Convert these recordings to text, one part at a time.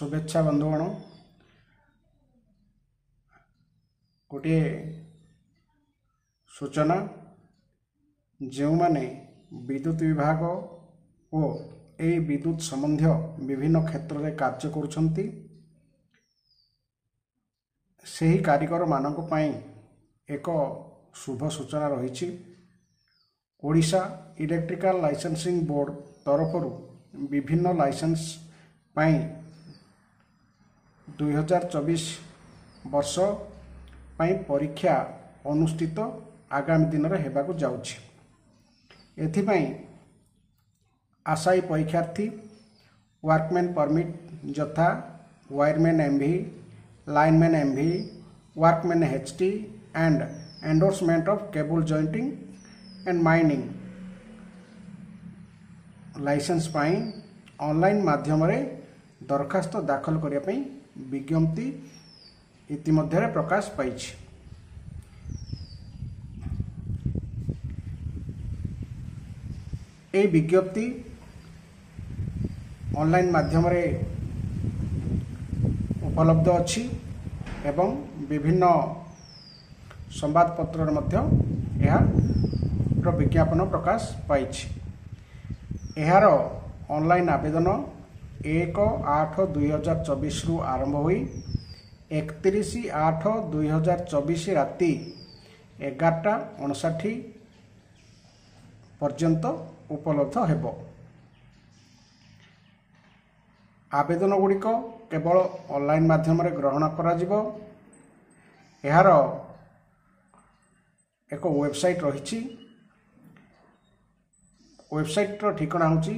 शुभेच्छा बंधुगण गोटे सूचना जो माने विद्युत विभाग और यही विद्युत संबंधी विभिन्न क्षेत्र में कार्य करुछंती सही कारीगर मानक पई एक शुभ सूचना रही। ओडिशा इलेक्ट्रिकल लाइसेंसिंग बोर्ड तरफ विभिन्न लाइसेंस पई 2024 वर्ष पई परीक्षा अनुष्ठित आगामी दिन में हेबाकु जाउछि। एथिपाई आशायी परीक्षार्थी वर्कमैन परमिट यथा wireman MV, lineman MV, workman HT and endorsement of cable jointing and mining license पाई ऑनलाइन माध्यम रे दरखास्त दाखल करिया पई विज्ञप्ति इतिमध्य प्रकाश पाई। ए विज्ञप्ति ऑनलाइन माध्यम रे उपलब्ध अछि एवं विभिन्न संवाद पत्र मध्य विज्ञापन प्रकाश पाई। यार ऑनलाइन आवेदन 1/8/2024 रु आरंभ हुई 31/8/2024 राति 11:59 पर्यंत उपलब्ध हेबो। आवेदन गुड़िक केवल ऑनलाइन माध्यम रे ग्रहण करा जिवो। यार एक वेबसाइट रही। वेबसाइट रो ठिकाना होची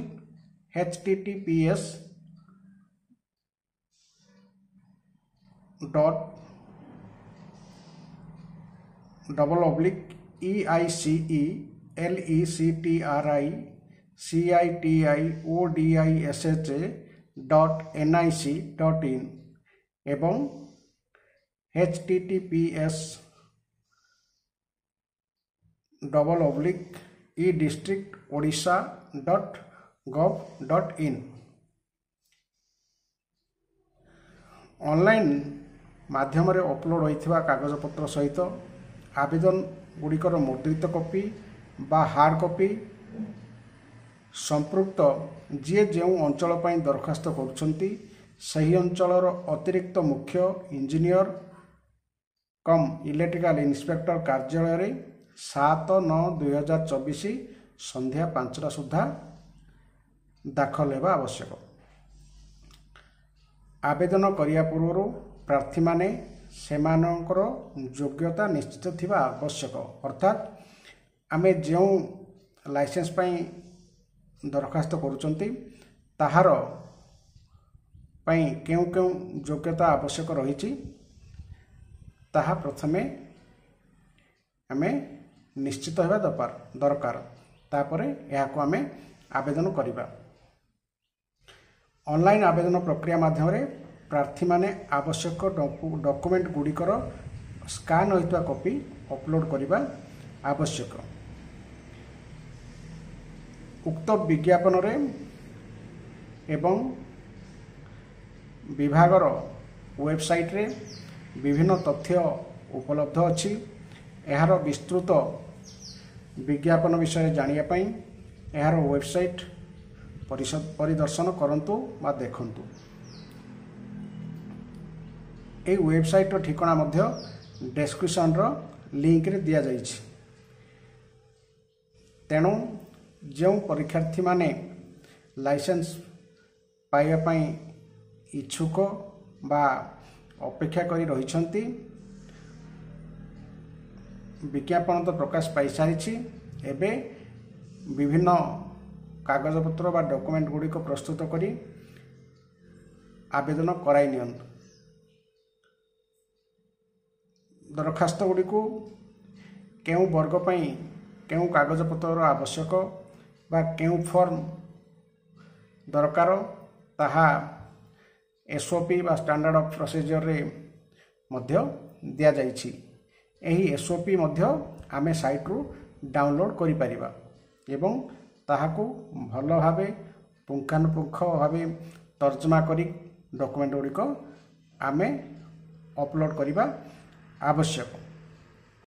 https://leciticiodisha.nic.in एवं https://edistrictodisha.gov.in ऑनलाइन माध्यम रे अपलोड होइथिबा कागजपत्र सहित आवेदन गुड़िकर मुद्रित कॉपी बा हार्ड कॉपी संपृक्त जी जो अंचल पर दरखास्त करुछंती सही अंचलर अतिरिक्त मुख्य इंजीनियर कम इलेक्ट्रिकल इंस्पेक्टर कार्यालय रे 7/9/2024 संध्या 5टा सुधा दाखल हेबा आवश्यक। आवेदन करिया पूर्व प्रार्थी माने सेमानकर योग्यता निश्चित थिबा आवश्यक। अर्थात आमे जो लाइसेंस पई दरखास्त करुचंती ताहार पई केउ केउ योग्यता आवश्यक रही ताहा प्रथमे आमे निश्चित होगा दरकार तापरे याको आमे आवेदन करिबा। ऑनलाइन आवेदन प्रक्रिया माध्यम रे प्रार्थी माने आवश्यक डॉक्यूमेंट गुड़िकर स्कान होइतवा कॉपी अपलोड करिबा आवश्यक। उक्त विज्ञापन रे एवं विभागर वेबसाइट रे विभिन्न तथ्य उपलब्ध अछि। यार विस्तृत विज्ञापन विषय जानिया पई यार वेबसाइट परिदर्शन करंतु बा देखंतु। ए वेबसाइट रो ठिकाना मध्य डिस्क्रिप्शन रो लिंक रे दिया जाइछि। तेणु जो परीक्षार्थी माने लाइसेंस पाइबा पई इच्छुक बा अपेक्षा करी रहिछंती विज्ञापन तो प्रकाश पाई सारिछि। एबे विभिन्न कागजपत्र बा डॉक्यूमेंट गुड़िक प्रस्तुत करी आवेदन कराई नियंतु। दरखास्त गुड़ी को केउ वर्ग पई केउ कागजपत्र आवश्यक बा केउ फॉर्म दरकार ताहा एसओपी बा स्टैंडर्ड ऑफ प्रोसीजर रे मध्य दिया जाइछि। एही एसओपी मध्य आमे साइट रु डाउनलोड करि परिबा एवं ताहाकू भल भावे पुंखानुपुंख भावे तर्जमा करी ଡକୁମେଣ୍ଟ ଗୁଡ଼ିକ ଆମେ ଅପଲୋଡ଼ କରିବା ଆବଶ୍ୟକ।